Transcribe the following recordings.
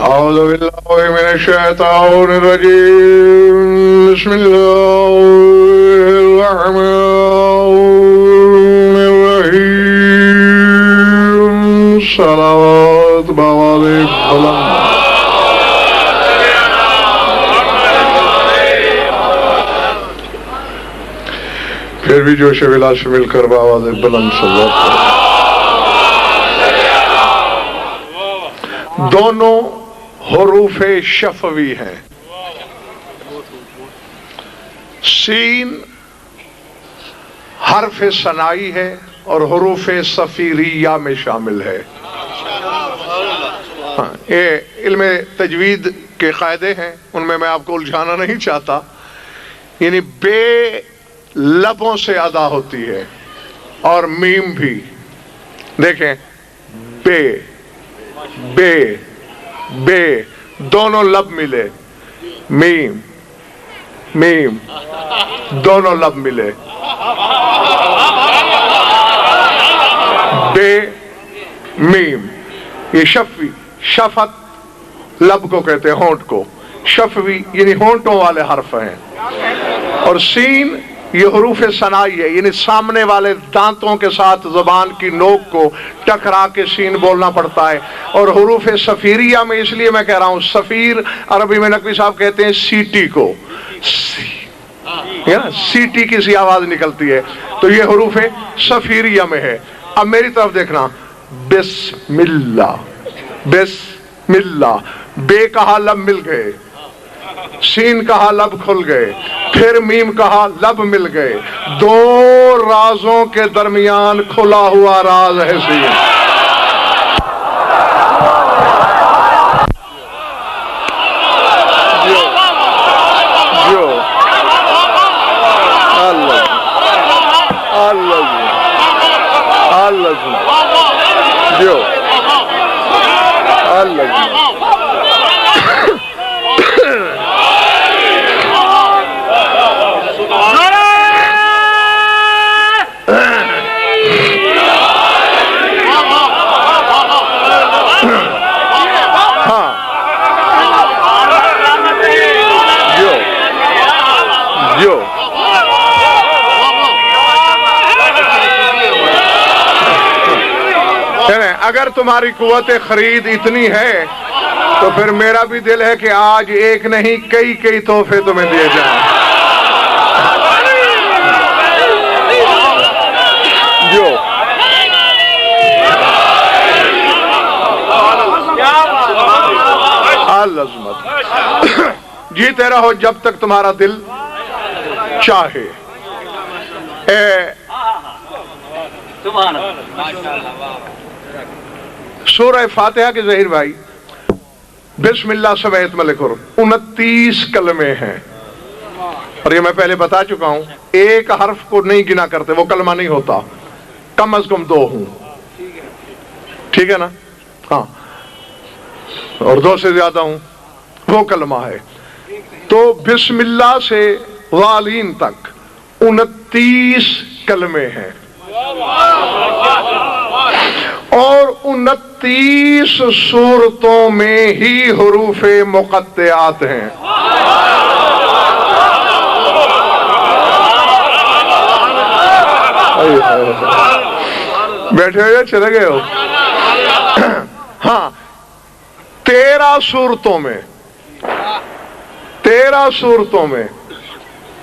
أعوذ بالله من الشيطان الرجيم بسم الله الرحمن الرحيم صلوات بوالد بلند پھر بھی جوش ولا سے مل کر بآواز بلند صلوات دونوں حروف شفوی ہیں. سین حرف ثنائی ہے اور حروف صفیریہ میں شامل ہے. یہ علم تجوید کے قاعدے ہیں، ان میں آپ کو الجھانا نہیں چاہتا. یعنی بے لبوں سے ادا ہوتی ہے اور میم بھی. دیکھیں بے بے بے دونوں لب ملے، میم میم دونوں لب ملے، بے میم. یہ شفوی، شفت لب کو کہتے ہیں، ہونٹ کو. شفوی یعنی ہونٹوں والے حرف ہیں. اور سین یہ حروف ثنائی ہے، یعنی سامنے والے دانتوں کے ساتھ زبان کی نوک کو ٹکرا کے سین بولنا پڑتا ہے. اور حروف صفیریہ میں اس لیے میں کہہ رہا ہوں، صفیر عربی میں نقوی صاحب کہتے ہیں سیٹی کو، سیٹی کی سی آواز نکلتی ہے، تو یہ حروف صفیریہ میں ہے. اب میری طرف دیکھنا، بسم اللہ، بسم اللہ. بے کہا لب مل گئے، سین کہا لب کھل گئے، پھر میم کہا لب مل گئے. دو رازوں کے درمیان کھلا ہوا راز ہے سین. جو اللہ اللہ اللہ جو اللہ اگر تمہاری قوت خرید اتنی ہے تو پھر میرا بھی دل ہے کہ آج ایک نہیں کئی کئی تحفے تمہیں دیے جائیں. جو العظمت جیتے رہو جب تک تمہارا دل چاہے. سورہ فاتحہ کے ظہیر بھائی بسم اللہ سمیت ملک 29 کلمے ہیں، اور یہ میں پہلے بتا چکا ہوں، ایک حرف کو نہیں گنا کرتے، وہ کلمہ نہیں ہوتا. کم از کم 2 ہوں، ٹھیک ہے نا؟ ہاں، اور 2 سے زیادہ ہوں وہ کلمہ ہے. تو بسم اللہ سے والین تک 29 کلمے ہیں، اور 29 صورتوں میں ہی حروف مقطعات ہیں. بیٹھے ہوئے چلے گئے ہو؟ ہاں، 13 صورتوں میں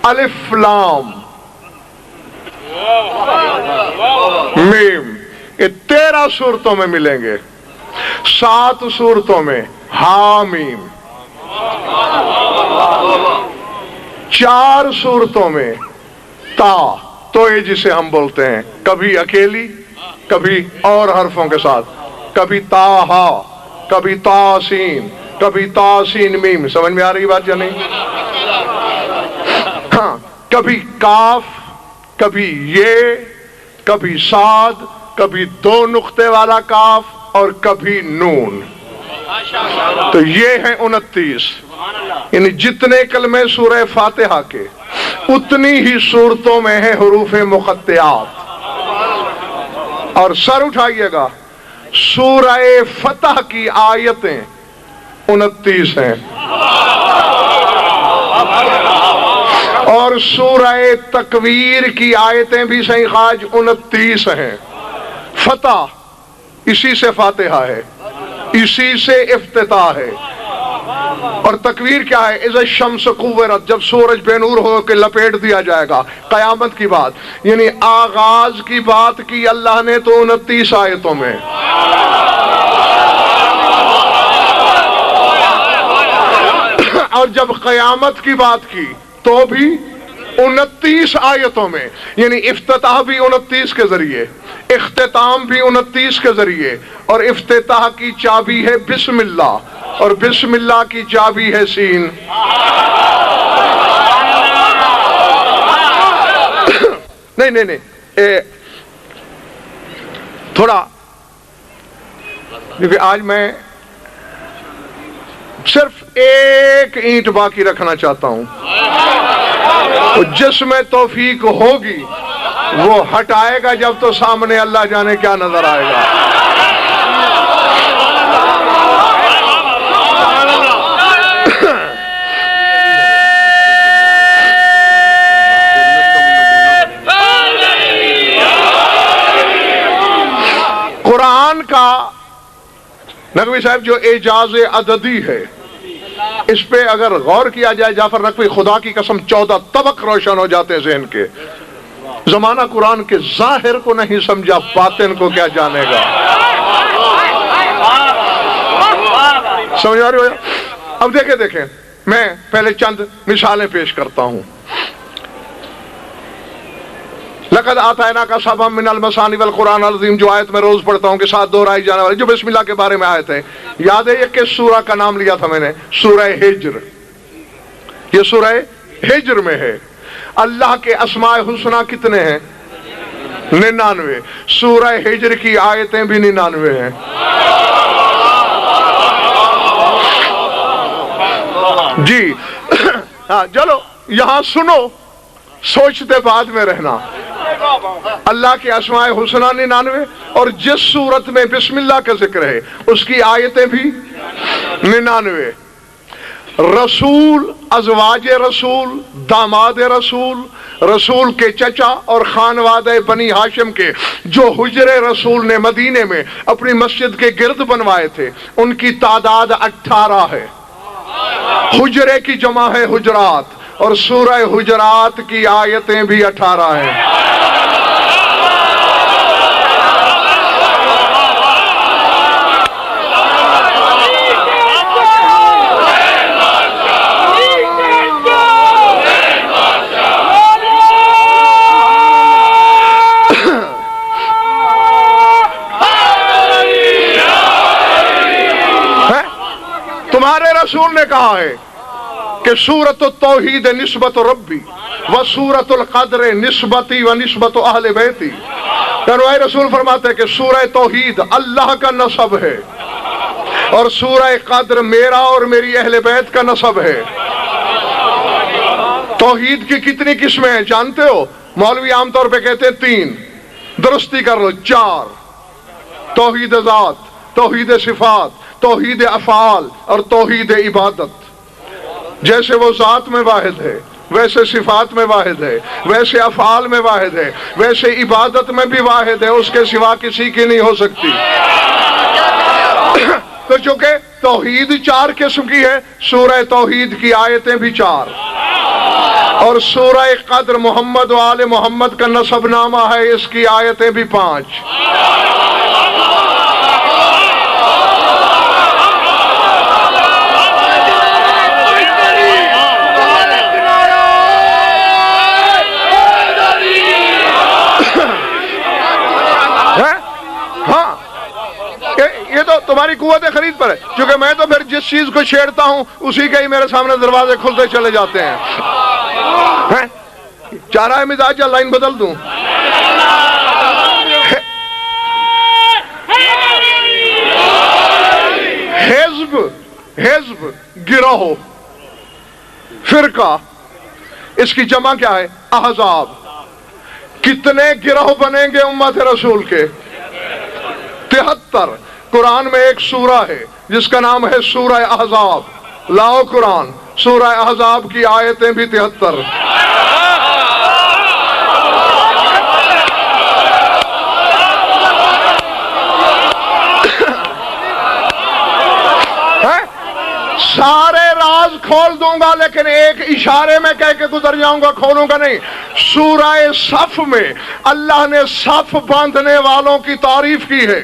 الف لام میم، یہ 13 صورتوں میں ملیں گے. 7 صورتوں میں حامیم، 4 صورتوں میں تا، تو یہ جسے ہم بولتے ہیں کبھی اکیلی، کبھی اور حرفوں کے ساتھ، کبھی تا ہا، کبھی تا سین، کبھی تا سین میم. سمجھ میں آ رہی بات یا نہیں؟ ہاں، کبھی کاف، کبھی یہ، کبھی صاد، کبھی 2 نقطے والا کاف، اور کبھی نون. تو یہ ہیں 29. یعنی جتنے کلمے سورہ فاتحہ کے اتنی ہی صورتوں میں ہیں حروف مقطعات. اور سر اٹھائیے گا، سورہ فتح کی آیتیں 29 ہیں، اور سورہ تکویر کی آیتیں بھی صحیح خاج 29 ہیں۔ فتح اسی سے فاتحہ ہے، اسی سے افتتاح ہے۔ اور تکویر کیا ہے؟ اذا الشمس کورت، جب سورج بے نور ہو کے لپیٹ دیا جائے گا، قیامت کی بات، یعنی آغاز کی بات کی اللہ نے تو 29 آیتوں میں، اور جب قیامت کی بات کی تو بھی 29 آیتوں میں، یعنی افتتاح بھی 29 کے ذریعے، اختتام بھی 29 کے ذریعے، اور افتتاح کی چابی ہے بسم اللہ، اور بسم اللہ کی چابی ہے سین۔ نہیں تھوڑا، کیونکہ آج میں صرف ایک اینٹ باقی رکھنا چاہتا ہوں، جس میں توفیق ہوگی وہ ہٹائے گا جب تو سامنے اللہ جانے کیا نظر آئے گا۔ قرآن کا نقوی صاحب جو اعجاز عددی ہے، اس پہ اگر غور کیا جائے جعفر نقوی، خدا کی قسم 14 طبق روشن ہو جاتے ہیں ذہن کے۔ زمانہ قرآن کے ظاہر کو نہیں سمجھا، باطن کو کیا جانے گا۔ سمجھ آ رہی ہو؟ اب دیکھیں میں پہلے چند مثالیں پیش کرتا ہوں۔ لقد آتیناک سبعا من المثانی والقرآن العظیم، جو آیت میں روز پڑھتا ہوں کہ ساتھ دہرائی جانے والی، جو بسم اللہ کے بارے میں آیت ہے، یاد ہے یہ کس سورہ کا نام لیا تھا میں نے؟ سورہ ہجر۔ یہ سورہ ہجر میں ہے۔ اللہ کے اسماء حسنہ کتنے ہیں؟ 99۔ سورہ ہجر کی آیتیں بھی 99 ہیں۔ جی ہاں، چلو یہاں سنو، سوچتے بعد میں رہنا۔ اللہ کے اسماء حسنہ 99، اور جس صورت میں بسم اللہ کا ذکر ہے اس کی آیتیں بھی 99۔ رسول، ازواج رسول، داماد رسول، رسول کے چچا اور خانوادہ بنی ہاشم کے جو حجر رسول نے مدینے میں اپنی مسجد کے گرد بنوائے تھے، ان کی تعداد 18 ہے۔ حجرے کی جمع ہے حجرات، اور سورہ حجرات کی آیتیں بھی 18 ہیں۔ تمہارے رسول نے کہا ہے کہ سورۃ التوحید نسبت ربی و سورۃ القدر نسبتی و نسبت اہل بیتی۔ اے رسول فرماتے ہیں کہ سورہ توحید اللہ کا نسب ہے، اور سورہ قدر میرا اور میری اہل بیت کا نسب ہے۔ توحید کی کتنی قسمیں ہیں جانتے ہو؟ مولوی عام طور پہ کہتے ہیں 3، درستی کر لو 4۔ توحید ذات، توحید صفات، توحید افعال، اور توحید عبادت۔ جیسے وہ ذات میں واحد ہے، ویسے صفات میں واحد ہے، ویسے افعال میں واحد ہے، ویسے عبادت میں بھی واحد ہے، اس کے سوا کسی کی نہیں ہو سکتی۔ تو چونکہ توحید 4 قسم کی ہے، سورہ توحید کی آیتیں بھی 4، اور سورہ قدر محمد و آل محمد کا نسب نامہ ہے، اس کی آیتیں بھی 5۔ یہ تو تمہاری قوت خرید پر ہے، کیونکہ میں تو پھر جس چیز کو چھیڑتا ہوں اسی کے ہی میرے سامنے دروازے کھلتے چلے جاتے ہیں۔ چارہ مزاج یا لائن بدل دوں؟ حزب گروہ، فرقہ، اس کی جمع کیا ہے؟ احزاب۔ کتنے گروہ بنیں گے امت رسول کے؟ 73۔ قرآن میں ایک سورہ ہے جس کا نام ہے سورہ احزاب. لاؤ قرآن، سورہ احزاب کی آیتیں بھی 73. سارے راز کھول دوں گا لیکن ایک اشارے میں کہہ کے گزر جاؤں گا، کھولوں گا نہیں. سورہ صف میں اللہ نے صف باندھنے والوں کی تعریف کی ہے.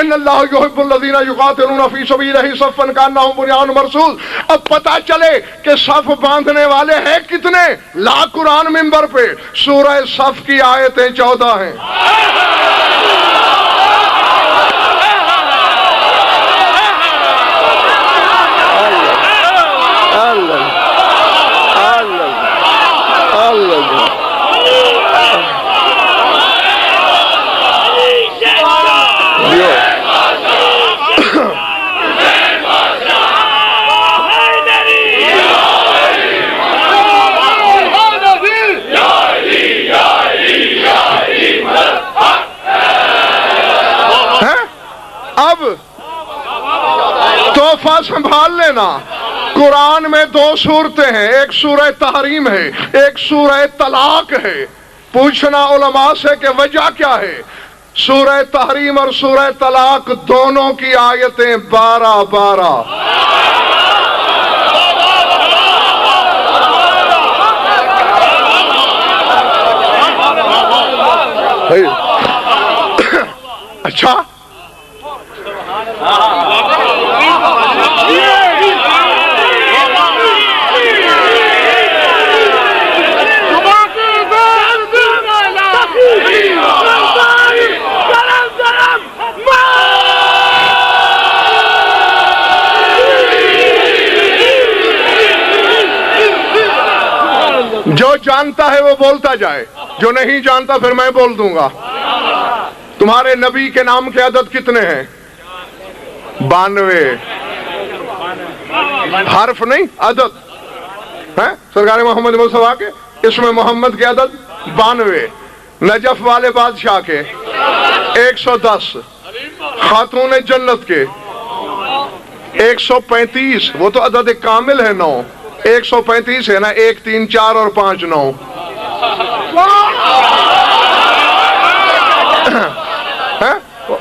ان اللہ یحب الذین یقاتلون فی سبیلہ صفا کانہم بنیان مرصوص. اب پتہ چلے کہ صف باندھنے والے ہیں کتنے. لا قرآن منبر پہ سورہ صف کی آیتیں 14 ہیں. اب تحفہ سنبھال لینا. قرآن میں 2 صورتیں ہیں، ایک سورہ تحریم ہے، ایک سورہ طلاق ہے. پوچھنا علماء سے کہ وجہ کیا ہے. سورہ تحریم اور سورہ طلاق دونوں کی آیتیں 12. اچھا جو جانتا ہے وہ بولتا جائے، جو نہیں جانتا پھر میں بول دوں گا. تمہارے نبی کے نام کے عدد کتنے ہیں؟ 92. حرف نہیں، عدد ہے. سرکار محمد مصطفیٰ کے اسم محمد کے عدد 92. نجف والے بادشاہ کے 110. خاتون جنت کے 135. وہ تو عدد کامل ہے 9. 135 ہے نا، 1 3 4 اور 5 9.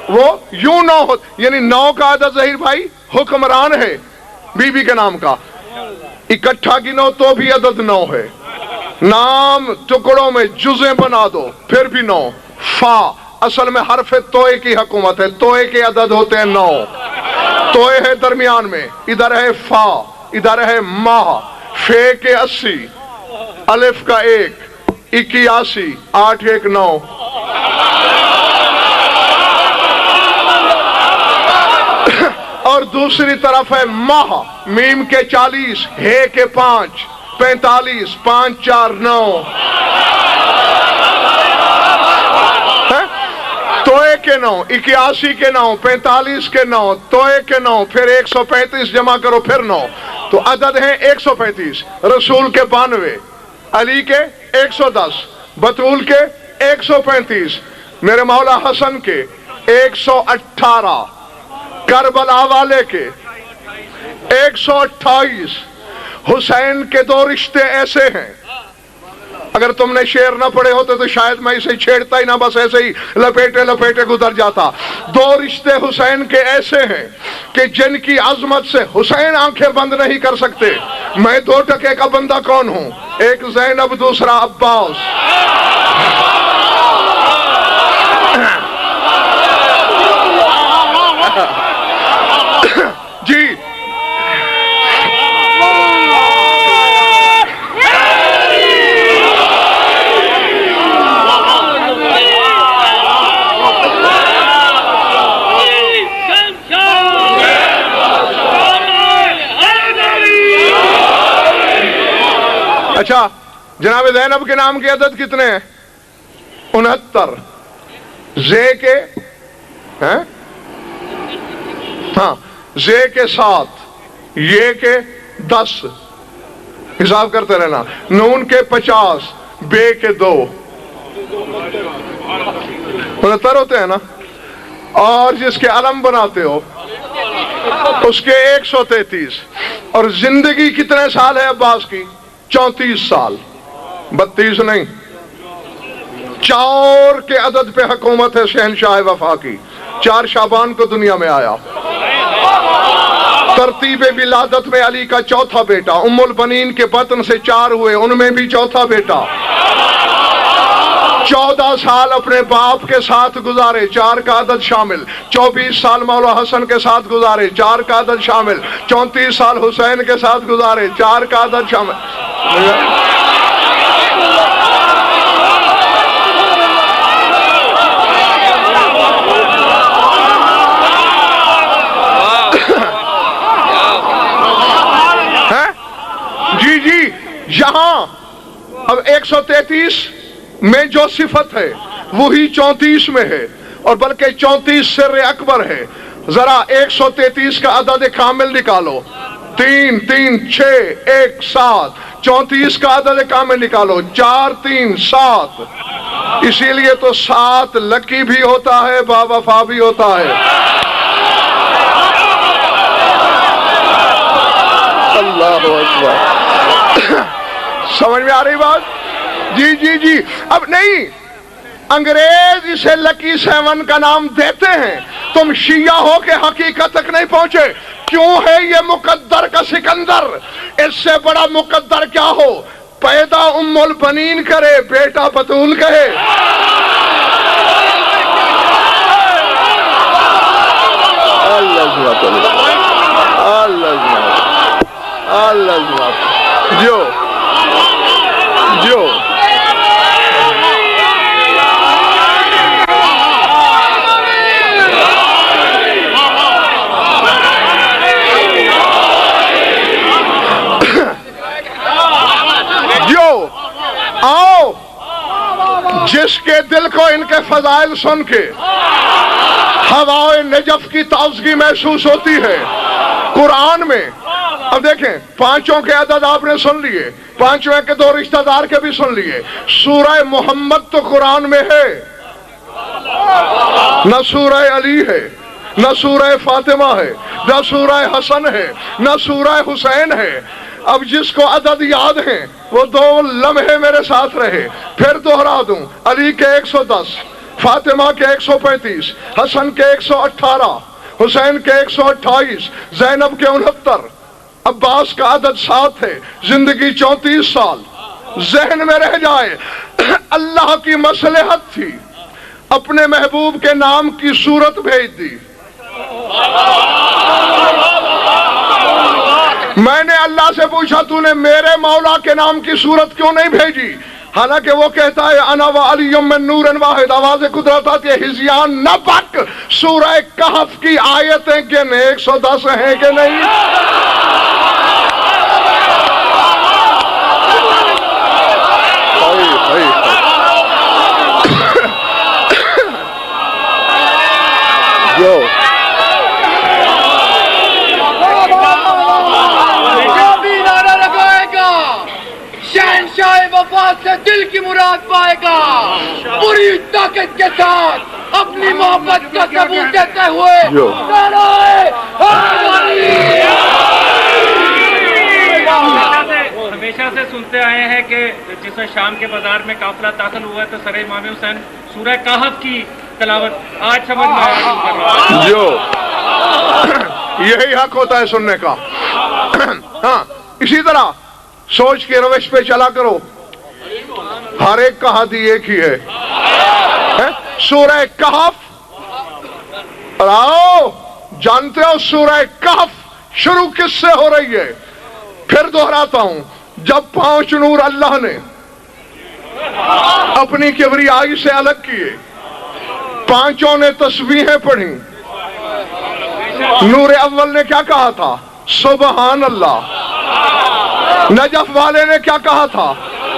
وہ یوں 9 یعنی 9 کا عدد ظہیر بھائی حکمران ہے بی بی کے نام کا. اکٹھا گنو تو بھی عدد 9 ہے. نام ٹکڑوں میں جزیں بنا دو پھر بھی 9. فا اصل میں حرف توئے کی حکومت ہے. توئے کے عدد ہوتے ہیں 9. توئے ہے درمیان میں، ادھر ہے فا، ادھر ہے ما. فے کے 80، الف کا 1 81، 8 1 9. اور دوسری طرف ہے ماہ، میم کے 40، ہے کے 5 45، 5 4 9. توئے کے 9، 81 کے 9، 45 کے 9، توئے کے 9، پھر 135 جمع کرو پھر 9. تو عدد ہیں 135. رسول کے 92، علی کے 110، بطول کے 135، میرے مولا حسن کے 118، کربلا والے کے 128. حسین کے 2 رشتے ایسے ہیں، اگر تم نے شعر نہ پڑھے ہوتے تو شاید میں اسے چھیڑتا ہی نہ، بس ایسے ہی لپیٹے لپیٹے گزر جاتا. 2 رشتے حسین کے ایسے ہیں کہ جن کی عظمت سے حسین آنکھیں بند نہیں کر سکتے. میں 2 ٹکے کا بندہ کون ہوں؟ ایک زینب، دوسرا عباس. جی اچھا، جناب زینب کے نام کے عدد کتنے ہیں؟ 69. زے کے ہاں زے کے 7، یہ کے 10، حساب کرتے رہنا. نون کے 50، بے کے 2. 69 ہوتے ہیں نا. اور جس کے علم بناتے ہو اس کے 133. اور زندگی کتنے سال ہے عباس کی؟ 34 سال، 32 نہیں. 4 کے عدد پہ حکومت ہے شہنشاہ وفا کی. 4 شعبان کو دنیا میں آیا. ترتیب ولادت میں علی کا چوتھا بیٹا. ام البنین کے بطن سے 4 ہوئے، ان میں بھی چوتھا بیٹا. 14 سال اپنے باپ کے ساتھ گزارے، 4 کا عدد شامل. 24 سال مولا حسن کے ساتھ گزارے، 4 کا عدد شامل. 34 سال حسین کے ساتھ گزارے، 4 کا عدد شامل. جی یہاں اب 133 میں جو صفت ہے وہی 34 میں ہے، اور بلکہ 34 سر اکبر ہے. ذرا 133 کا عدد کامل نکالو. 3 3 6 1 7. 34 کا عدد کامل نکالو. 4 3 7. اسی لیے تو 7 لکی بھی ہوتا ہے، باوفا بھی ہوتا ہے. اللہ اکبر. سمجھ میں آ رہی بات؟ جی اب نہیں، انگریز اسے لکی 7 کا نام دیتے ہیں. تم شیعہ ہو کے حقیقت تک نہیں پہنچے. کیوں ہے یہ مقدر کا سکندر؟ اس سے بڑا مقدر کیا ہو؟ پیدا ام البنین کرے، بیٹا بطول کہے. اللہ جو آؤ، جس کے دل کو ان کے فضائل سن کے ہوائے نجف کی تازگی محسوس ہوتی ہے. قرآن میں اب دیکھیں، 5 کے عدد آپ نے سن لیے، 5 کے 2 رشتہ دار کے بھی سن لیے. سورہ محمد تو قرآن میں ہے، نہ سورہ علی ہے، نہ سورہ فاطمہ ہے، نہ سورہ حسن ہے، نہ سورہ حسین ہے. اب جس کو عدد یاد ہیں وہ 2 لمحے میرے ساتھ رہے. پھر دوہرا دوں، علی کے 110، فاطمہ کے 135، حسن کے 118، حسین کے 128، زینب کے 69، عباس کا عدد 7 ہے. زندگی 34 سال. ذہن میں رہ جائے، اللہ کی مصلحت تھی، اپنے محبوب کے نام کی صورت بھیج دی. میں نے اللہ سے پوچھا تو نے میرے مولا کے نام کی صورت کیوں نہیں بھیجی؟ حالانکہ وہ کہتا ہے انا و علی من نور واحد. آواز قدرت آتی ہے، ہزیان نہ پک. سورہ کہف کی آیتیں کن 110 ہیں کہ نہیں؟ جو شہنشاہ وفا سے دل کی مراد پائے گا، پوری طاقت کے ساتھ اپنی محبت کا ثبوت دیتے ہوئے. ہمیشہ سے سنتے آئے ہیں کہ جس میں شام کے بازار میں قافلہ داخل ہوا ہے تو سر امام حسین سورہ کہف کی تلاوت آج سمجھ میں آیا. جو یہی حق ہوتا ہے سننے کا. ہاں، اسی طرح سوچ کے روش پہ چلا کرو. ہر ایک کا ہادی ایک ہی ہے. سورہ کہف، اور آؤ جانتے ہو سورہ کہف شروع کس سے ہو رہی ہے؟ پھر دہراتا ہوں، جب 5 نور اللہ نے اپنی کبریائی سے الگ کیے، 5 نے تسبیحیں پڑھی. نور اول نے کیا کہا تھا؟ سبحان اللہ. نجف والے نے کیا کہا تھا؟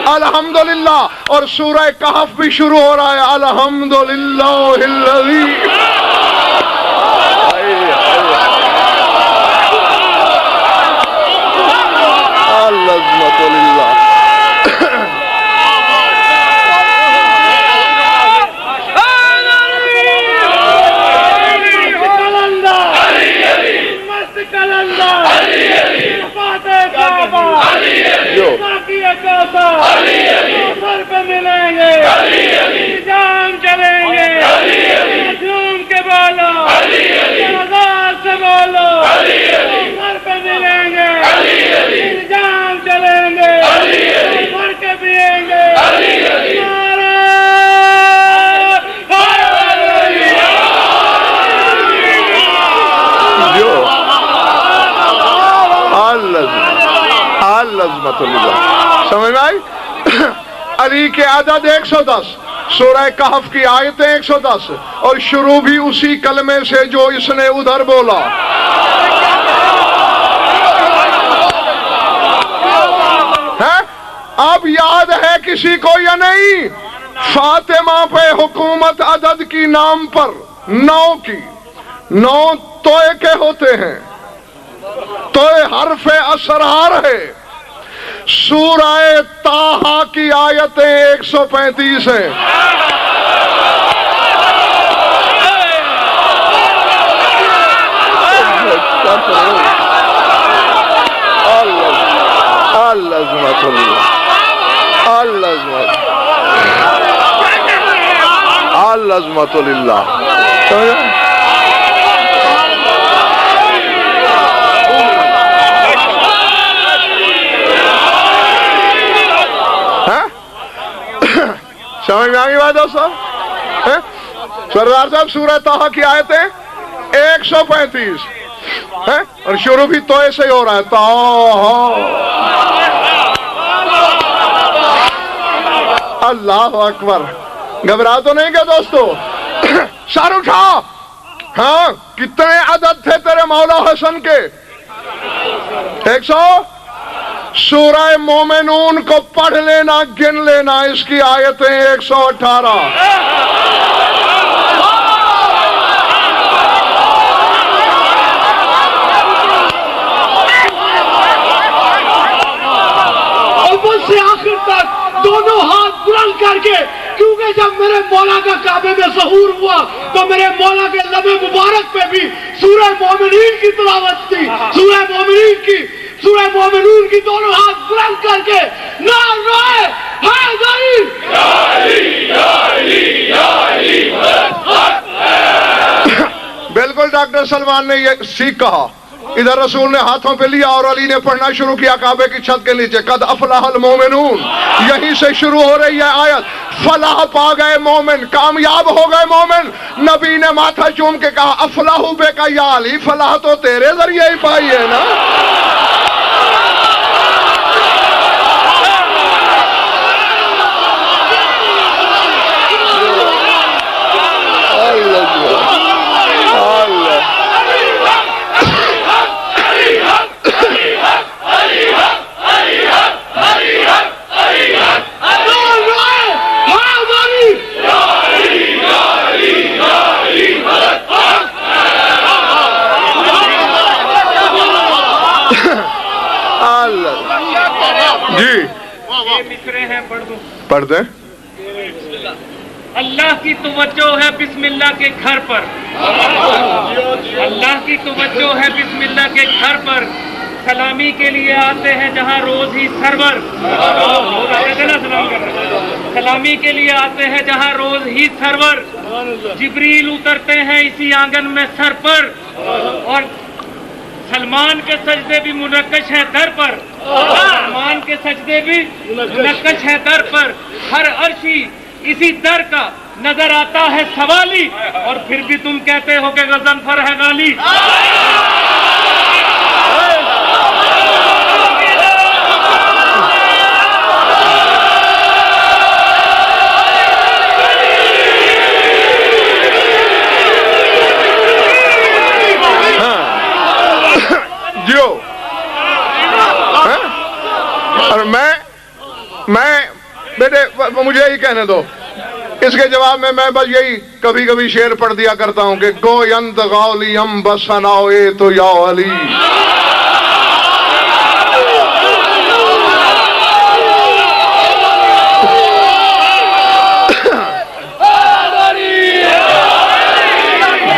الحمدللہ. اور سورہ کہف بھی شروع ہو رہا ہے الحمدللہ الذی. جو باقی کوثر پہ ملیں گے، جام چلیں گے، جھوم کے بولو، آزاد سے بولو، کوثر پہ ملیں گے، جام چلیں گے، بھر کے پیئیں گے، جو العظمت اللہ، سمجھ میں آئی؟ علی کے عدد 110، سورہ کہف کی آیتیں 110، اور شروع بھی اسی کلمے سے جو اس نے ادھر بولا۔ ہے اب یاد ہے کسی کو یا نہیں؟ فاطمہ پہ حکومت عدد کی نام پر 9 کی، 9 توئے کے ہوتے ہیں، توئے حرف اسرار ہے۔ سورہ طٰہٰ کی آیتیں 135 ہیں۔ العظمت العظمت للہ۔ سمجھ میں آگئی بات دوستو؟ سردار صاحب سورہ طٰہٰ کی آیتیں 135 اور شروع بھی توئے سے ہی ہو رہا ہے، طٰہٰ۔ اللہ اکبر، گھبرا تو نہیں گیا دوستو؟ سر اٹھا، ہاں کتنے عدد تھے تیرے مولا حسن کے؟ 100۔ سورہ مومنون کو پڑھ لینا، گن لینا، اس کی آیتیں 118۔ اول سے آخر تک دونوں ہاتھ بلند کر کے، کیونکہ جب میرے مولا کا کعبے میں ظہور ہوا تو میرے مولا کے لب مبارک پہ بھی سورہ مومنین کی تلاوت تھی۔ سورہ مومنون کی دونوں ہاتھ بلند کر کے نعرہ حیدری، یا علی یا علی یا علی۔ بالکل ڈاکٹر سلمان نے یہ سیکھ کہا، ادھر رسول نے ہاتھوں پہ لیا اور علی نے پڑھنا شروع کیا کعبے کی چھت کے نیچے، قد افلح المومنون، یہیں سے شروع ہو رہی ہے آیت۔ فلاح پا گئے مومن، کامیاب ہو گئے مومن۔ نبی نے ماتھا چوم کے کہا افلاح بے کا یا علی، فلاح تو تیرے ذریعے ہی پائی ہے نا۔ جی یہ مصرے ہیں، پڑھ دوں؟ پڑھ دیں۔ اللہ کی توجہ ہے بسم اللہ کے گھر پر، اللہ کی توجہ ہے بسم اللہ کے گھر پر، سلامی کے لیے آتے ہیں جہاں روز ہی سرور، سلامی کے لیے آتے ہیں جہاں روز ہی سرور، جبریل اترتے ہیں اسی آنگن میں سر پر، اور سلمان کے سجدے بھی منقش ہیں در پر، سلمان کے سجدے بھی منقش ہیں در پر، ہر عرشی اسی در کا نظر آتا ہے سوالی، اور پھر بھی تم کہتے ہو کہ غضنفر ہے غالی۔ اور میں بیٹے مجھے یہی کہنے دو، اس کے جواب میں بس یہی کبھی کبھی شعر پڑھ دیا کرتا ہوں کہ گویند غالیم بسنائے تو یا علی۔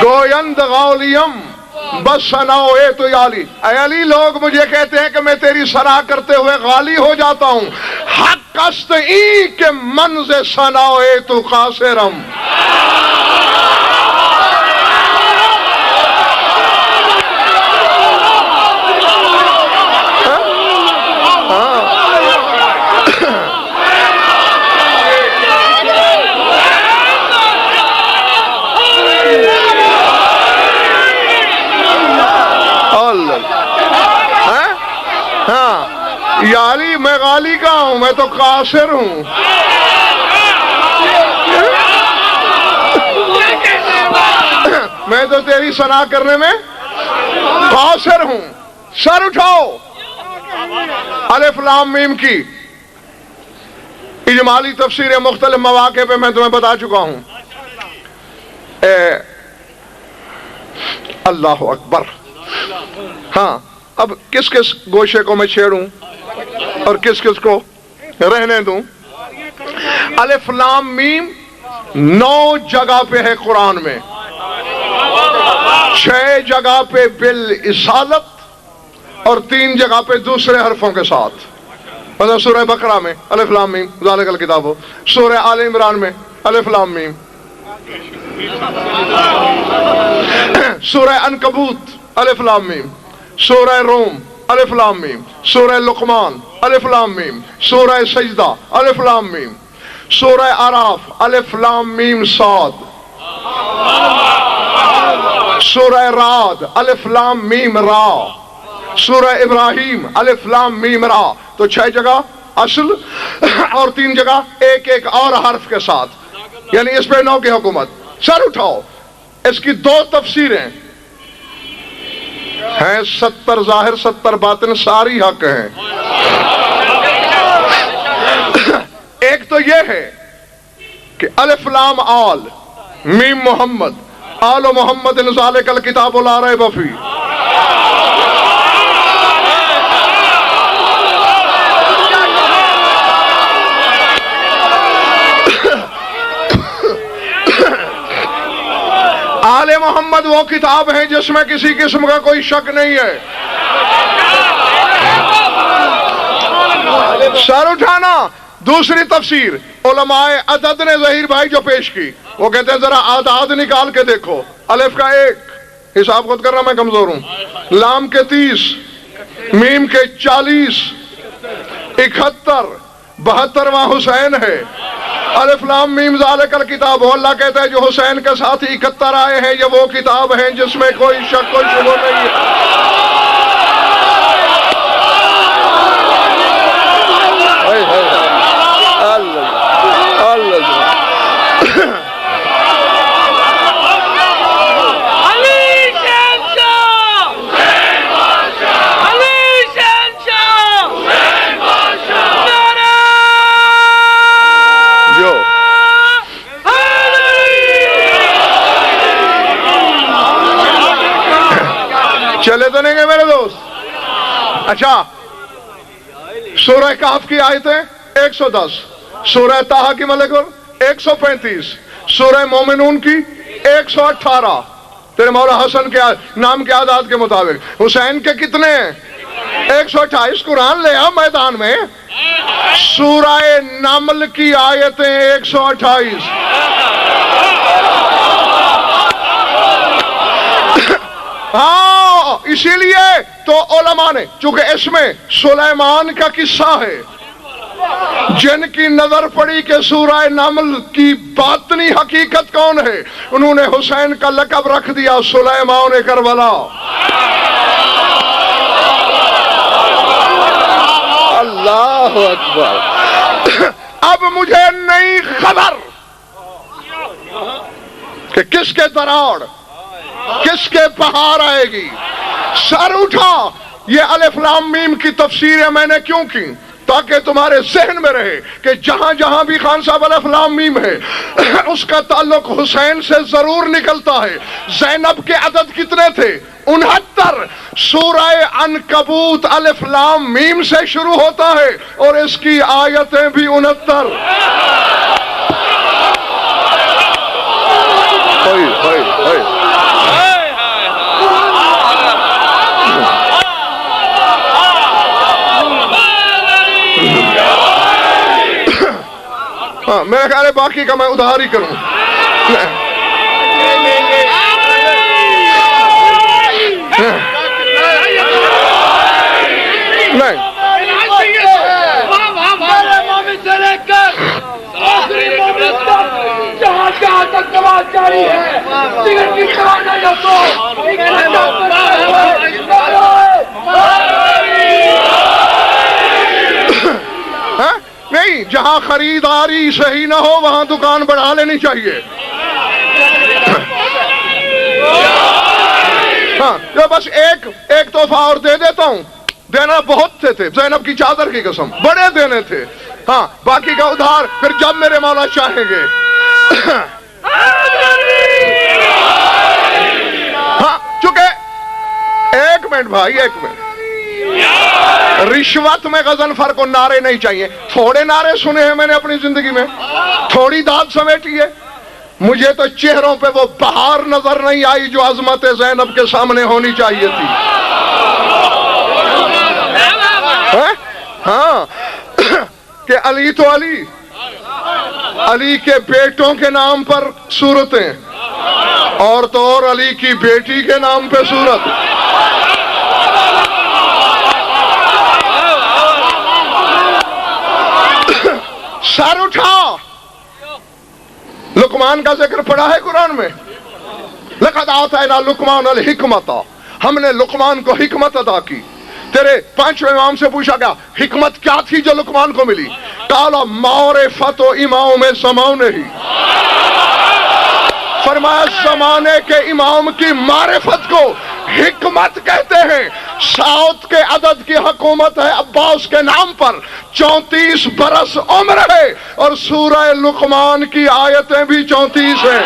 گویند غالیم بس ثناء اے تو یا علی، اے علی لوگ مجھے کہتے ہیں کہ میں تیری ثنا کرتے ہوئے غالی ہو جاتا ہوں، حق است ای کہ منز ثناء اے تو قاصرم۔ یا علی میں غالی کا ہوں، میں تو قاصر ہوں۔ میں تو تیری ثنا کرنے میں قاصر ہوں۔ سر اٹھاؤ۔ الف لام میم کی اجمالی تفسیر مختلف مواقع پہ میں تمہیں بتا چکا ہوں۔ اللہ اکبر۔ ہاں اب کس کس گوشے کو میں چھیڑوں اور کس کس کو رہنے دوں؟ الف لام میم 9 جگہ پہ ہے قرآن میں، 6 جگہ پہ بالاصالت اور 3 جگہ پہ دوسرے حرفوں کے ساتھ۔ مثلا سورہ بقرہ میں الف لام میم ذالک الکتاب ہو، سورہ آل عمران میں الف لام میم، سورہ عنکبوت الف لام میم، سورہ روم الف لام میم، سورہ لقمان الف لام میم، سورہ سجدہ الف لام میم، سورہ اعراف الف لام میم صاد، سورہ رعد الف لام میم را، سورہ ابراہیم الف لام میم را۔ تو 6 جگہ اصل اور 3 جگہ ایک ایک اور حرف کے ساتھ، یعنی اس پہ 9 کی حکومت۔ سر اٹھاؤ۔ اس کی 2 تفسیریں ہیں، 70 ظاہر 70 باطن، ساری حق ہیں۔ ایک تو یہ ہے کہ الف لام آل میم محمد، آل محمد ذالک الکتاب لا ریب فیہ۔ آل محمد وہ کتاب ہے جس میں کسی قسم کا کوئی شک نہیں ہے۔ سر اٹھانا۔ دوسری تفسیر علماء عدد نے ظہیر بھائی جو پیش کی، وہ کہتے ہیں ذرا اعداد نکال کے دیکھو۔ الف کا 1، حساب خود کرنا میں کمزور ہوں، لام کے 30، میم کے 40، 71، 72واں حسین ہے۔ الف لام میم ذالک الکتاب ہو، اللہ کہتا ہے جو حسین کے ساتھ 71 آئے ہیں یہ وہ کتاب ہیں جس میں کوئی شک کوئی شبہ نہیں ہے۔ چلے تو نہیں گئے میرے دوست؟ اچھا، سورہ کہف کی آیتیں 110، سورہ طٰہٰ کی ملکور 135، سورہ مومنون کی 118، تیرے مولا حسن کے نام کے اعداد کے مطابق۔ حسین کے کتنے ہیں؟ 128۔ قرآن لے آ میدان میں۔ سورہ نمل کی آیتیں 128۔ ہاں، اسی لیے تو علماء نے، چونکہ اس میں سلیمان کا قصہ ہے، جن کی نظر پڑی کہ سورہ نمل کی باطنی حقیقت کون ہے، انہوں نے حسین کا لقب رکھ دیا سلیمان کربلا۔ اللہ اکبر۔ اب مجھے نہیں خبر کہ کس کے دراڑ کس کے پہاڑ آئے گی۔ سر اٹھا۔ یہ الف لام میم کی تفسیریں میں نے کیوں کی؟ تاکہ تمہارے ذہن میں رہے کہ جہاں جہاں بھی خان صاحب الف لام میم ہے اس کا تعلق حسین سے ضرور نکلتا ہے۔ زینب کے عدد کتنے تھے؟ 69۔ سورہ عنکبوت الف لام میم سے شروع ہوتا ہے اور اس کی آیتیں بھی 69۔ ہاں میرا خیال ہے باقی کا میں ادھار ہی کروں. نہیں جہاں تک جواب جاری ہے نہیں, جہاں خریداری صحیح نہ ہو وہاں دکان بڑھا لینی چاہیے. ہاں بس ایک تحفہ اور دے دیتا ہوں. دینا بہت سے تھے، زینب کی چادر کی قسم بڑے دینے تھے. ہاں باقی کا ادھار پھر جب میرے مولا چاہیں گے. ہاں چونکہ ایک منٹ بھائی، ایک منٹ. رشوت میں غضنفر کو نعرے نہیں چاہیے. تھوڑے نعرے سنے ہیں میں نے اپنی زندگی میں، تھوڑی داد سمیٹی ہے. مجھے تو چہروں پہ وہ بہار نظر نہیں آئی جو عظمت زینب کے سامنے ہونی چاہیے تھی. ہاں کہ علی تو علی کے بیٹوں کے نام پر صورتیں، اور تو اور علی کی بیٹی کے نام پہ صورت. سر اٹھا. لقمان کا ذکر پڑا ہے قرآن میں. لقد آتینا لقمان الحکمت، ہم نے لقمان کو حکمت عطا کی. تیرے پانچویں امام سے پوچھا گیا حکمت کیا تھی جو لقمان کو ملی؟ قال معرفت و امام زمانے ہی. فرمایا زمانے کے امام کی معرفت کو حکمت کہتے ہیں. ساؤتھ کے عدد کی حکومت ہے عباس کے نام پر، 34 برس عمر ہے، اور سورہ لقمان کی آیتیں بھی 34 ہیں.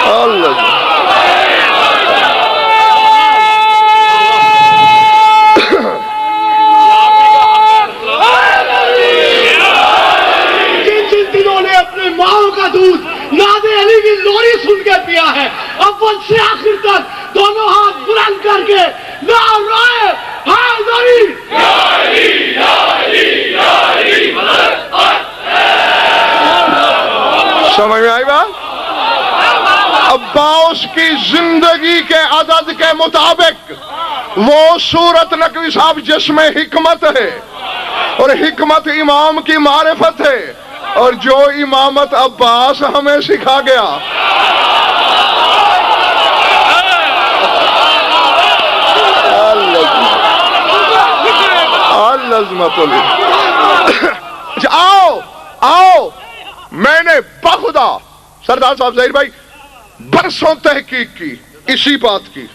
اللہ جن دنوں نے اپنے ماؤں کا دودھ ناد علی کی لوری سن کے پیا ہے، اول سے آخر تک دونوں ہاتھ بلند کر کے نعرہ حیدری سمجھ میں آئی بات؟ عباس کی زندگی کے عدد کے مطابق وہ صورت نقوی صاحب جس میں حکمت ہے، اور حکمت امام کی معرفت ہے، اور جو امامت عباس ہمیں سکھا گیا. آؤ میں نے بخدا سردار صاحب ظہیر بھائی برسوں تحقیق کی اسی بات کی،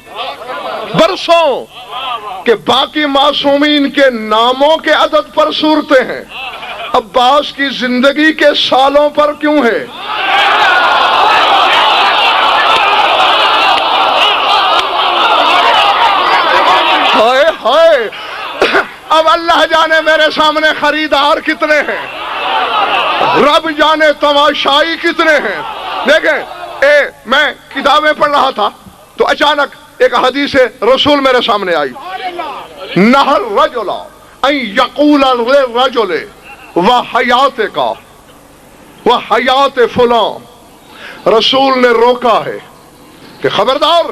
برسوں، کہ باقی معصومین کے ناموں کے عدد پر صورتیں ہیں، عباس کی زندگی کے سالوں پر کیوں ہے؟ ہائے ہائے، اب اللہ جانے میرے سامنے خریدار کتنے ہیں، رب جانے تماشائی کتنے ہیں. دیکھیں میں کتابیں پڑھ رہا تھا تو اچانک ایک حدیث رسول میرے سامنے آئی. نہر رجلا ان یقول الرجل وحیات کا وحیات فلاں، رسول نے روکا ہے کہ خبردار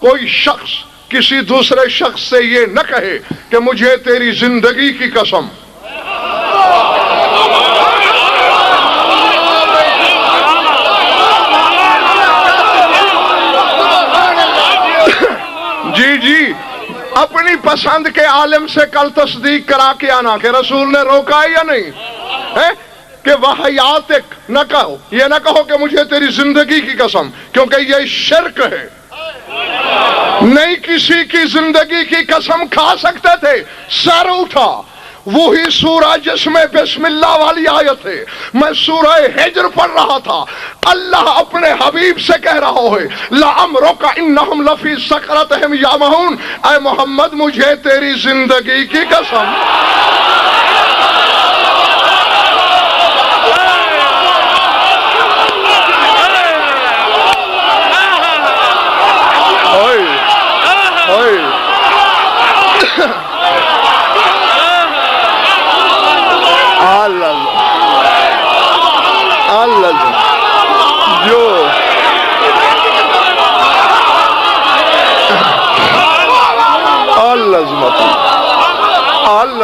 کوئی شخص کسی دوسرے شخص سے یہ نہ کہے کہ مجھے تیری زندگی کی قسم. جی اپنی پسند کے عالم سے کل تصدیق کرا کے آنا کہ رسول نے روکا ہے یا نہیں ہے، کہ وحیاتک نہ کہو، یہ نہ کہو کہ مجھے تیری زندگی کی قسم، کیونکہ یہ شرک ہے. نہیں کسی کی زندگی کی قسم کھا سکتے تھے. سر اٹھا. وہی سورہ جس میں بسم اللہ والی آیت ہے، میں سورہ ہجر پڑھ رہا تھا. اللہ اپنے حبیب سے کہہ رہا ہے لَعَمْرُكَ إِنَّهُمْ لَفِي سَكْرَتِهِمْ يَعْمَهُونَ، اے محمد مجھے تیری زندگی کی قسم.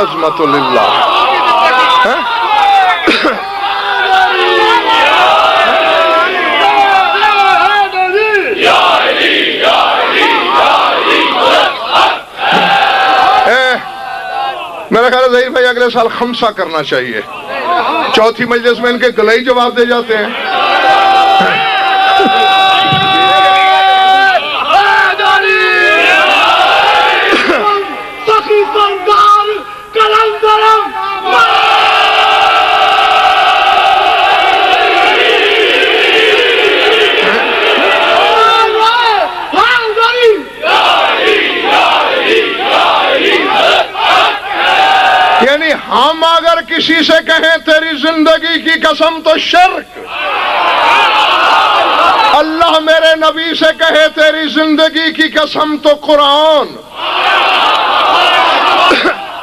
العظمت للہ. میرا خیال ہے ظہیر بھائی اگلے سال خمسہ کرنا چاہیے. چوتھی مجلس میں ان کے گلے ہی جواب دے جاتے ہیں. یعنی ہم اگر کسی سے کہیں تیری زندگی کی قسم تو شرک، اللہ میرے نبی سے کہے تیری زندگی کی قسم تو قرآن.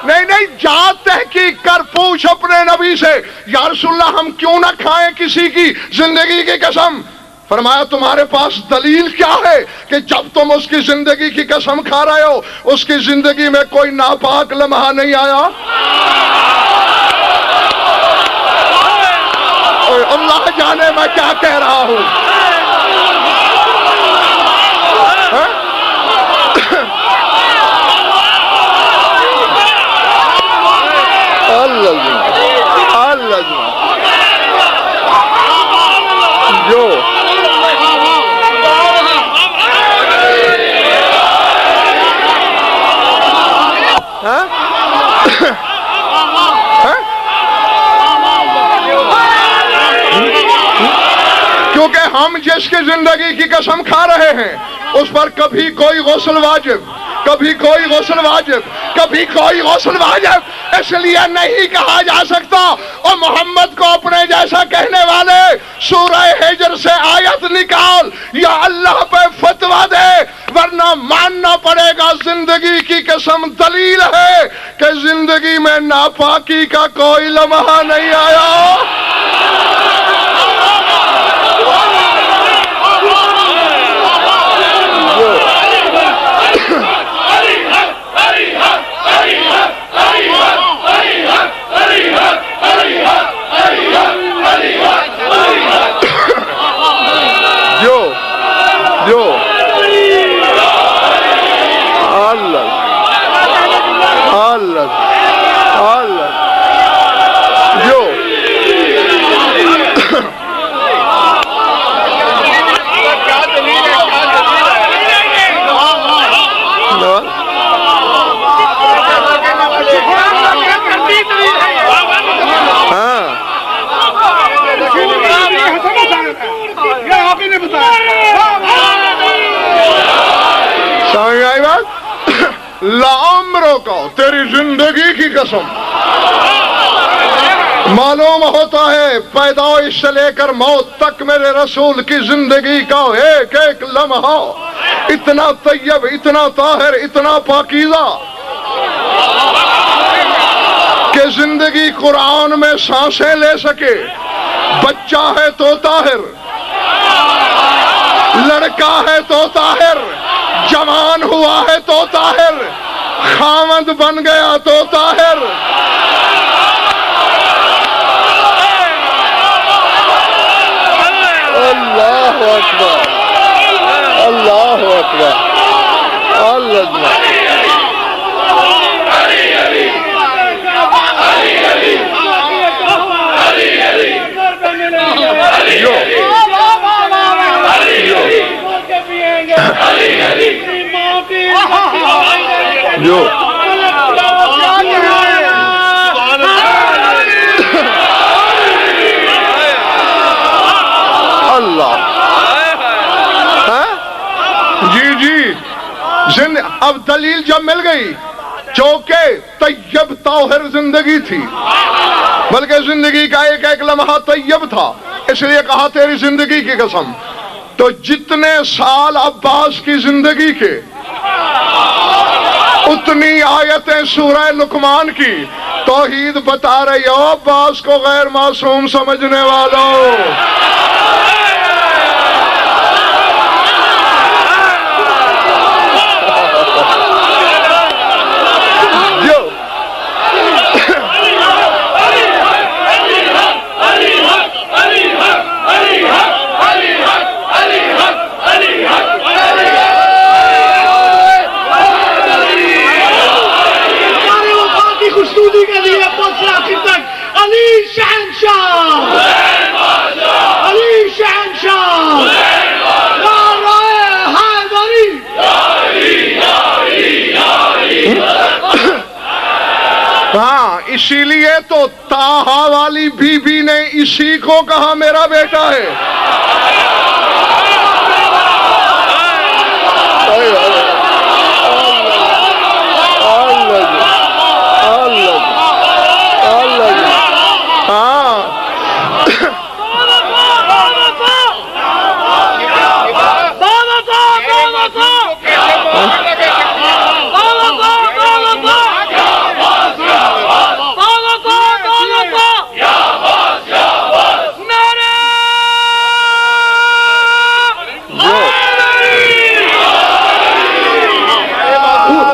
نہیں جا تحقیق کر، پوچھ اپنے نبی سے یا رسول اللہ ہم کیوں نہ کھائیں کسی کی زندگی کی قسم. فرمایا تمہارے پاس دلیل کیا ہے کہ جب تم اس کی زندگی کی قسم کھا رہے ہو اس کی زندگی میں کوئی ناپاک لمحہ نہیں آیا؟ اللہ جانے میں کیا کہہ رہا ہوں. اللہ جو کیونکہ ہم جس کی زندگی کی قسم کھا رہے ہیں اس پر کبھی کوئی غسل واجب، کبھی کوئی غسل واجب، کبھی کوئی غسل واجب اس لیے نہیں کہا جا سکتا. اور محمد کو اپنے جیسا کہنے والے سورہ ہجر سے آیت نکال یا اللہ پہ فتویٰ دے، ورنہ ماننا پڑے گا زندگی کی قسم دلیل ہے کہ زندگی میں ناپاکی کا کوئی لمحہ نہیں آیا. جو سمجھ آئی بات؟ لعمرو کو تیری زندگی کی قسم. معلوم ہوتا ہے پیدائش سے لے کر موت تک میرے رسول کی زندگی کا ایک ایک لمحہ اتنا طیب، اتنا طاہر، اتنا پاکیزہ کہ زندگی قرآن میں سانسیں لے سکے. بچہ ہے تو طاہر، لڑکا ہے تو طاہر، جوان ہوا ہے تو طاہر، خاوند بن گیا تو طاہر. اللہ اکبر، اللہ اکبر، اللہ جو اللہ. جی اب دلیل جب مل گئی چونکہ طیب طاہر زندگی تھی، بلکہ زندگی کا ایک ایک لمحہ طیب تھا، اس لیے کہا تیری زندگی کی قسم. تو جتنے سال عباس کی زندگی کے اتنی آیتیں سورہ لقمان کی توحید بتا رہی ہو عباس کو غیر معصوم سمجھنے والوں. اسی لیے تو طٰہٰ والی بی بی نے اسی کو کہا میرا بیٹا ہے.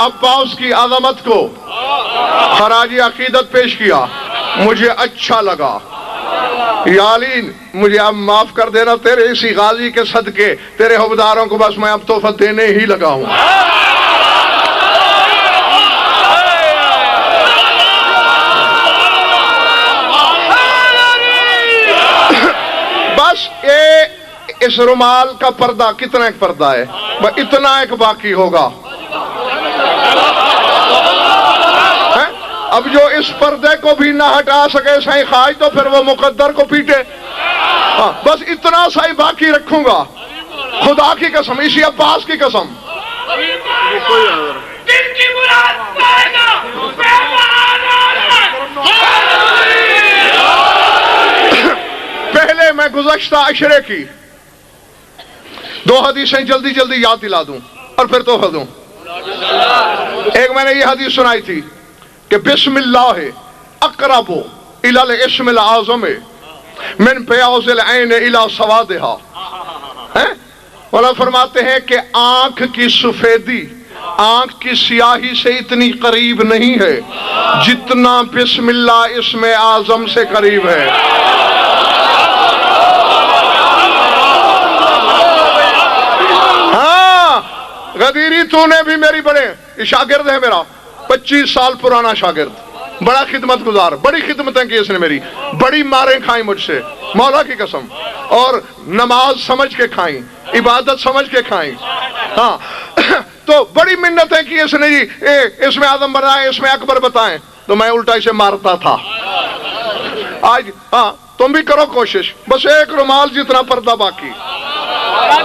عباس کی عظمت کو خراج عقیدت پیش کیا، مجھے اچھا لگا۔ یا علی مجھے اب معاف کر دینا، تیرے اسی غازی کے صدقے تیرے حبداروں کو بس میں اب تحفہ دینے ہی لگا ہوں۔ بس اس رومال کا پردہ کتنا ایک پردہ ہے، بس اتنا ایک باقی ہوگا۔ اب جو اس پردے کو بھی نہ ہٹا سکے سائیں خواج تو پھر وہ مقدر کو پیٹے۔ بس اتنا سائیں باقی رکھوں گا، خدا کی قسم، اسی عباس کی قسم۔ پہلے میں گزشتہ عشرے کی 2 حدیثیں جلدی جلدی یاد دلا دوں اور پھر تحفہ دوں۔ ایک میں نے یہ حدیث سنائی تھی کہ بسم اللہ اقرب الی الاسم الاعظم من بیاض العین الی سوادہا۔ مولا فرماتے ہیں کہ آنکھ کی سفیدی آنکھ کی سیاہی سے اتنی قریب نہیں ہے جتنا بسم اللہ اسم اعظم سے قریب ہے۔ ہاں غدیری تو نے بھی میری بڑے شاگرد ہے، میرا 25 سال پرانا شاگرد، بڑا خدمت گزار، بڑی خدمتیں کی اس نے میری، بڑی ماریں کھائیں مجھ سے مولا کی قسم، اور نماز سمجھ کے کھائیں، عبادت سمجھ کے کھائیں۔ ہاں تو بڑی منتیں کی اس نے، جی اس میں اعظم بنائیں، اس میں اکبر بتائیں، تو میں الٹا اسے مارتا تھا۔ آج ہاں تم بھی کرو کوشش، بس ایک رومال جتنا پردہ باقی،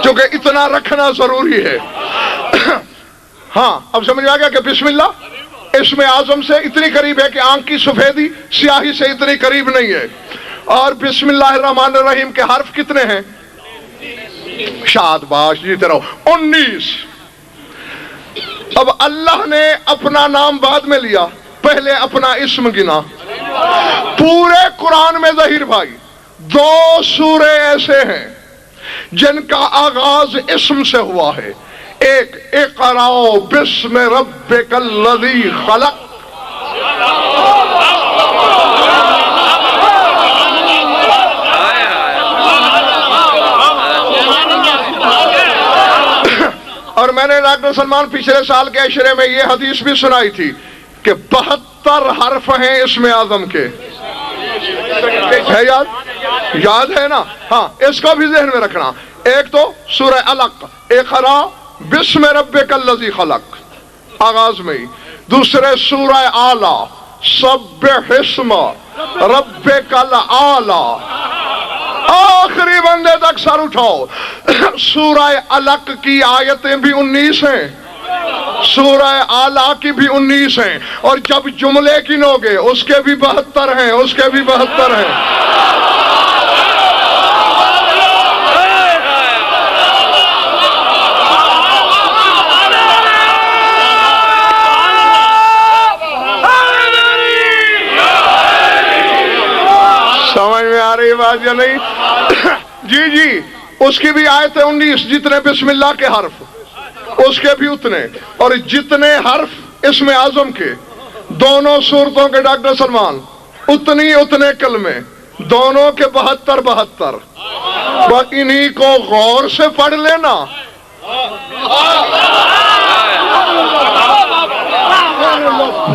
چونکہ اتنا رکھنا ضروری ہے۔ ہاں اب سمجھ آ گیا کہ بسم اللہ اسم اعظم سے اتنی قریب ہے کہ آنکھ کی سفیدی سیاہی سے اتنی قریب نہیں ہے۔ اور بسم اللہ الرحمن الرحیم کے حرف کتنے ہیں؟ شاد باش جیتے رہو، 19۔ اب اللہ نے اپنا نام بعد میں لیا، پہلے اپنا اسم گنا۔ پورے قرآن میں ظہیر بھائی 2 سورے ایسے ہیں جن کا آغاز اسم سے ہوا ہے، ایک اقرأ بسم ربک الذی خلق، اور میں نے ڈاکٹر سلمان پچھلے سال کے عشرے میں یہ حدیث بھی سنائی تھی کہ 72 حرف ہیں اسم اعظم کے، ہے یاد ہے نا؟ ہاں اس کو بھی ذہن میں رکھنا۔ ایک تو سورہ علق اقرأ بسم ربک الذی خلق آغاز میں ہی، دوسرے سورہ اعلیٰ سبح اسم ربک الاعلیٰ، آخری بندے تک سر اٹھاؤ۔ سورہ علق کی آیتیں بھی 19 ہیں، سورہ اعلیٰ کی بھی 19 ہیں، اور جب جملے گنوگے اس کے بھی 72 ہیں، اس کے بھی 72 ہیں۔ سمجھ میں آ رہی بات یا نہیں؟ جی جی اس کی بھی آیت ہے 19، جتنے بسم اللہ کے حرف اس کے بھی اتنے، اور جتنے حرف اسم اعظم کے دونوں صورتوں کے ڈاکٹر سلمان اتنے کلمے، دونوں کے 72۔ انہی کو غور سے پڑھ لینا۔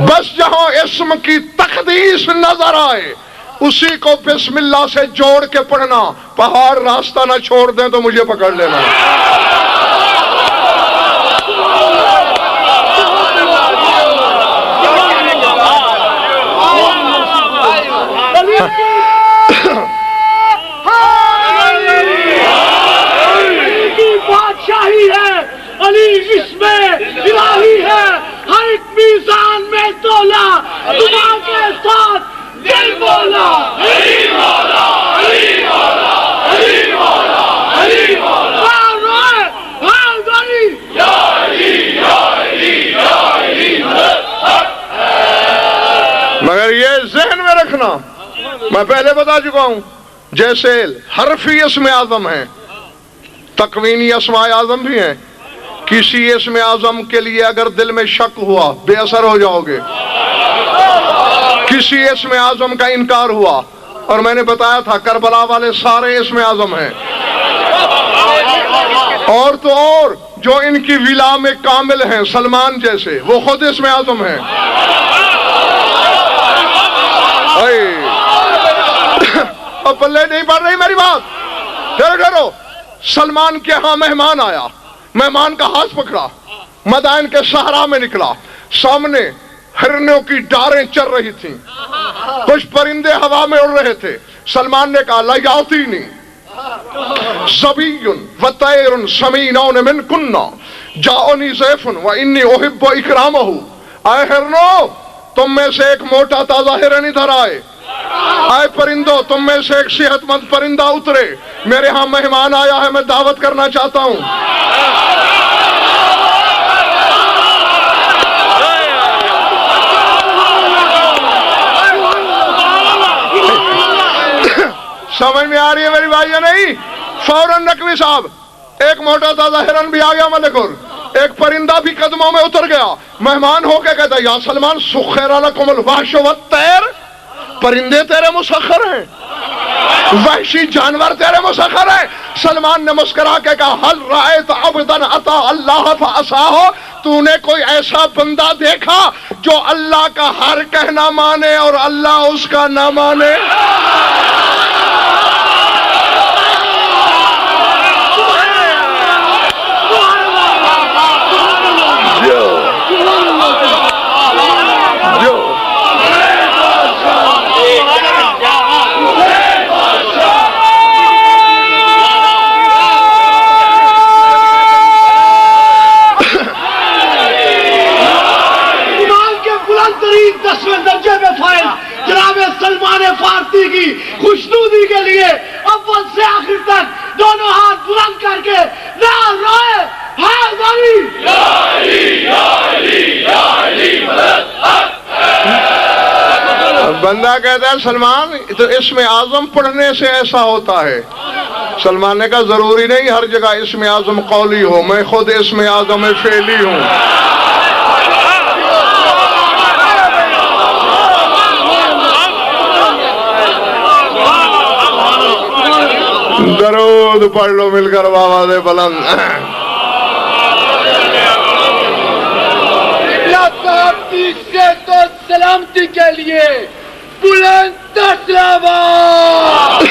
بس جہاں اسم کی تقدیس نظر آئے اسی کو بسم اللہ سے جوڑ کے پڑھنا، پہاڑ راستہ نہ چھوڑ دیں تو مجھے پکڑ لینا۔ بادشاہی ہے، علی اسم الہی ہے، ہر ایک میزان میں تولا، دعا کے ساتھ دل بولا، علی مولا، علی مولا، علی مولا، علی مولا، یا علی، یا علی، یا علی۔ مگر یہ ذہن میں رکھنا، میں پہلے بتا چکا ہوں، جیسے حرفی اسم اعظم ہیں، تکوینی اسماء اعظم بھی ہیں، کسی اسم اعظم کے لیے اگر دل میں شک ہوا بے اثر ہو جاؤ گے. کسی اسم اعظم کا انکار ہوا، اور میں نے بتایا تھا کربلا والے سارے اسم اعظم ہیں، اور تو اور جو ان کی ولا میں کامل ہیں سلمان جیسے، وہ خود اسم اعظم ہیں. اب پلے نہیں پڑ رہی میری بات. ٹھہرو. سلمان کے ہاں مہمان آیا، مہمان کا ہاتھ پکڑا، مدائن کے صحرا میں نکلا، سامنے ہرنوں کی ڈاریں چل رہی تھیں، کچھ پرندے ہوا میں اڑ رہے تھے. سلمان نے کہا لا یعطینی ظبی و طیر سمینون من کننا جاؤنی ضیف و انی احب اکرامہ. اے ہرنوں، تم میں سے ایک موٹا تازہ ہرن ادھر آئے. اے پرندوں، تم میں سے ایک صحت مند پرندہ اترے. میرے ہاں مہمان آیا ہے، میں دعوت کرنا چاہتا ہوں. سمجھ میں آ رہی ہے میری بھائیو نہیں؟ فوراً نقوی صاحب ایک موٹا تازہ ہرن بھی آ گیا ملک، اور ایک پرندہ بھی قدموں میں اتر گیا. مہمان ہو کے کہتا یا سلمان سخر لکم الوحش والطیر، پرندے تیرے مسخر ہیں، وحشی جانور تیرے مسخر ہیں. سلمان نے مسکرا کے کہا حل رأیت عبدا اتی اللہ فعصاہ، تو نے کوئی ایسا بندہ دیکھا جو اللہ کا ہر کہنا مانے اور اللہ اس کا نہ مانے؟ جناب سلمان فارسی کی خوشنودی کے لیے اول سے آخر تک دونوں ہاتھ بلند کر کے نعرہ حیدری بندہ کہتا ہے سلمان تو اسم اعظم پڑھنے سے ایسا ہوتا ہے. سلمان نے کہا ضروری نہیں ہر جگہ اسم اعظم قولی ہو، میں خود اسم اعظم فعلی ہوں. درود پڑھ لو مل کر بابا دے بلند. تو سلامتی کے لیے بلند سلامات.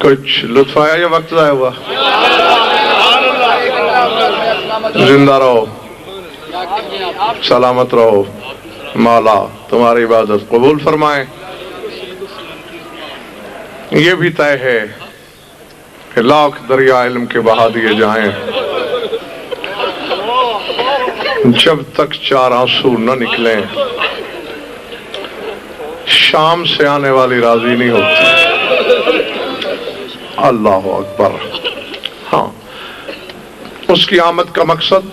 کچھ لطف آیا یا وقت ضائع ہوا؟ زندہ رہو، سلامت رہو، مولا تمہاری عبادت قبول فرمائے. یہ بھی طے ہے کہ لاکھ دریا علم کے بہا دیے جائیں، جب تک چار آنسو نہ نکلیں شام سے آنے والی راضی نہیں ہوتی. اللہ اکبر. ہاں، اس کی آمد کا مقصد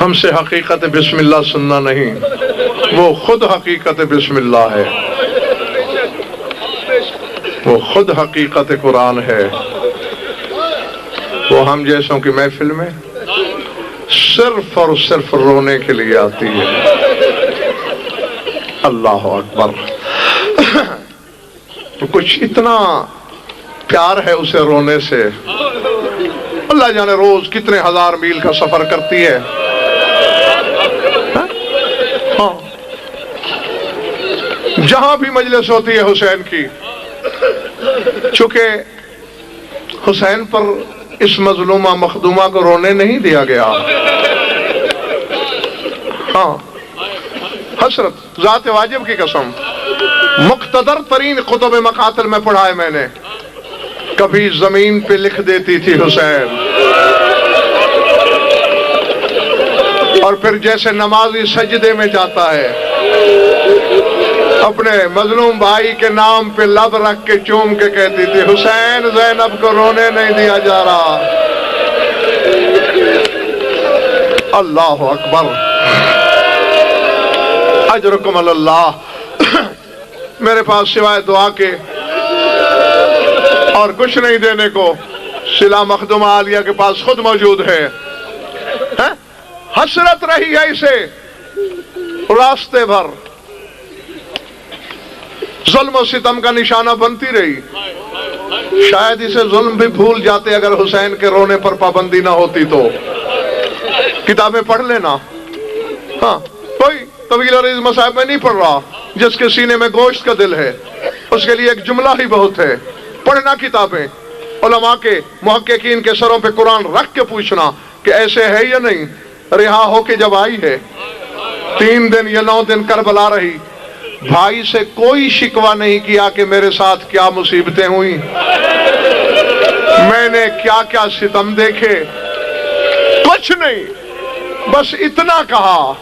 ہم سے حقیقت بسم اللہ سننا نہیں، وہ خود حقیقت بسم اللہ ہے، وہ خود حقیقت قرآن ہے. وہ ہم جیسوں کی محفل میں صرف اور صرف رونے کے لیے آتی ہے. اللہ اکبر. کچھ اتنا پیار ہے اسے رونے سے، اللہ جانے روز کتنے ہزار میل کا سفر کرتی ہے. ہاں، جہاں بھی مجلس ہوتی ہے حسین کی، چونکہ حسین پر اس مظلومہ مخدومہ کو رونے نہیں دیا گیا. ہاں، حسرت ذات واجب کی قسم مقتدر ترین قطب مقاتل میں پڑھا ہے میں نے، کبھی زمین پہ لکھ دیتی تھی حسین، اور پھر جیسے نمازی سجدے میں جاتا ہے اپنے مظلوم بھائی کے نام پہ لب رکھ کے چوم کے کہتی تھی حسین زینب کو رونے نہیں دیا جا رہا. اللہ اکبر، اجرکم اللہ۔ میرے پاس سوائے دعا کے اور کچھ نہیں دینے کو، صلہ مخدومہ عالیہ کے پاس خود موجود ہے۔ حسرت رہی ہے اسے راستے بھر، ظلم و ستم کا نشانہ بنتی رہی۔ شاید اسے ظلم بھی بھول جاتے اگر حسین کے رونے پر پابندی نہ ہوتی تو۔ کتابیں پڑھ لینا، ہاں کوئی طویل عریض مصائب میں نہیں پڑھ رہا، جس کے سینے میں گوشت کا دل ہے اس کے لیے ایک جملہ ہی بہت ہے، پڑھنا کتابیں، علماء کے محققین کے سروں پہ قرآن رکھ کے پوچھنا کہ ایسے ہے یا نہیں۔ رہا ہو کے جب آئی ہے 3 دن یا 9 دن کربلا رہی، بھائی سے کوئی شکوہ نہیں کیا کہ میرے ساتھ کیا مصیبتیں ہوئیں، میں نے کیا کیا ستم دیکھے، کچھ نہیں، بس اتنا کہا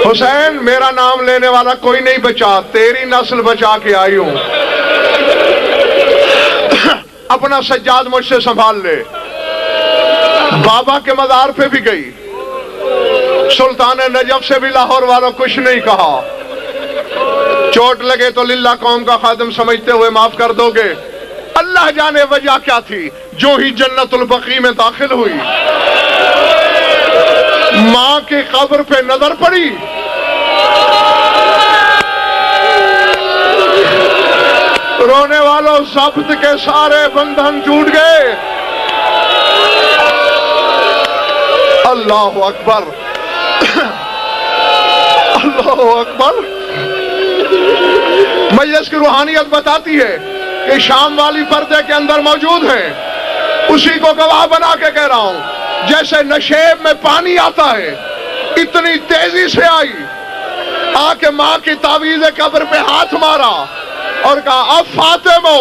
حسین میرا نام لینے والا کوئی نہیں بچا، تیری نسل بچا کے آئی ہوں، اپنا سجاد مجھ سے سنبھال لے۔ بابا کے مزار پہ بھی گئی، سلطان نجف سے بھی لاہور والوں کچھ نہیں کہا، چوٹ لگے تو للہ قوم کا خادم سمجھتے ہوئے معاف کر دو گے، اللہ جانے وجہ کیا تھی، جو ہی جنت البقیع میں داخل ہوئی ماں کی قبر پہ نظر پڑی، رونے والوں ضبط کے سارے بندھن ٹوٹ گئے۔ اللہ اکبر، اللہ اکبر۔ مجلس کی روحانیت بتاتی ہے کہ شام والی پردے کے اندر موجود ہیں، اسی کو گواہ بنا کے کہہ رہا ہوں، جیسے نشیب میں پانی آتا ہے اتنی تیزی سے آئی، آ کے ماں کی تعویذ قبر پہ ہاتھ مارا اور کہا اب فاطمہ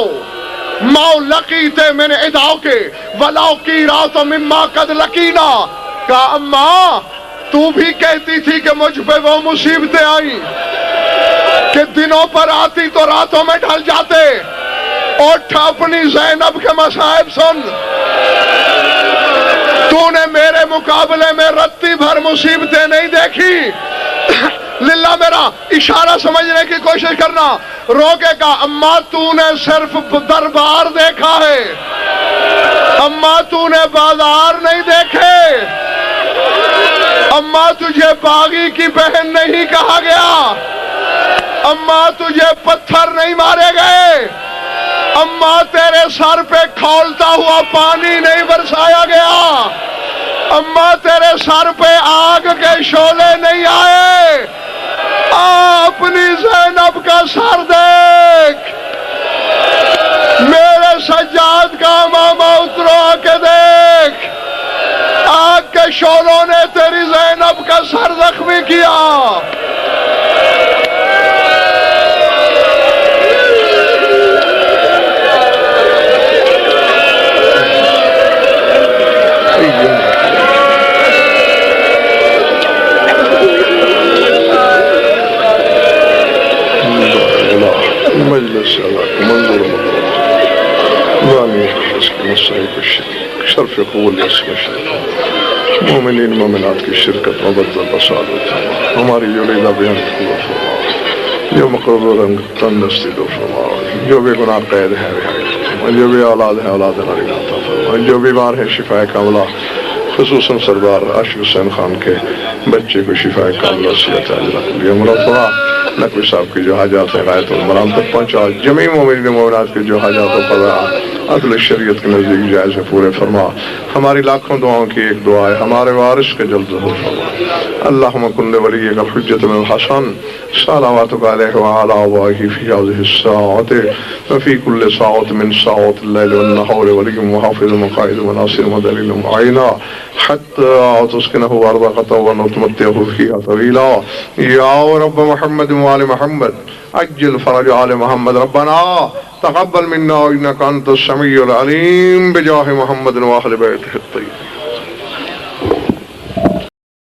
ماؤ لقیتے من اداؤ کے ولاؤ کی رات مما قد لقینا، کہا اماں تو بھی کہتی تھی کہ مجھ پہ وہ مصیبتیں آئیں کہ دنوں پر آتی تو راتوں میں ڈھل جاتے، اٹھ اپنی زینب کے مصائب سن، تو نے میرے مقابلے میں رتی بھر مصیبتیں نہیں دیکھی۔ للہ میرا اشارہ سمجھنے کی کوشش کرنا، روکے کا اماں تو نے صرف دربار دیکھا ہے، اماں تو نے بازار نہیں دیکھے، اماں تجھے باغی کی بہن نہیں کہا گیا، اماں تجھے پتھر نہیں مارے گئے، اماں تیرے سر پہ کھولتا ہوا پانی نہیں برسایا گیا، اماں تیرے سر پہ آگ کے شعلے نہیں آئے، اپنی زینب کا سر دیکھ، میرے سجاد کا ماما اترو آ کے دیکھ، آگ کے شعلوں نے تیری زینب کا سر زخمی کیا۔ مجلس منظور شرف قبول مومنین مومنات کی شرکت مبدل بسالت، ہماری جو لیدہ بیان قبول فرما، جو مقرر رنگ تندستی دو فرما، جو بھی گناہ قید ہے رہائی فرما، جو بھی اولاد ہے اولاد ناری عطا فرما، جو بیمار ہے شفاء کاملہ، خصوصاً سردار عاشق حسین خان کے بچے کو شفاء کاملہ صحت عاجلہ قبول مرتبہ، نقوی صاحب کی جو حاجات ہیں غایت المرام تک پہنچا، جمیع مومنین مومنات کی جو حاجات و قضا عدل شریعت کے نزدیک جائز ہے پورے فرما، ہماری لاکھوں دعاؤں کی ایک دعا ہے، ہمارے وارث کے جلد ظہور فرما، اللہم کن لولیک الحجۃ بن الحسن صلواتک علیہ وعلی آبائہ فی ہذہ الساعۃ وفی کل ساعۃ من ساعات اللیل والنہار ولی محافظ مقائد وناصر ودلیل معینہ حتی تسکنہ ارضک ونتمتعہ فیہا طویلا، یا رب محمد وآل محمد عجل فرج آل محمد، ربنا تقبل منا انک انت السمیع العلیم بجاہ محمد وآل بیتہ۔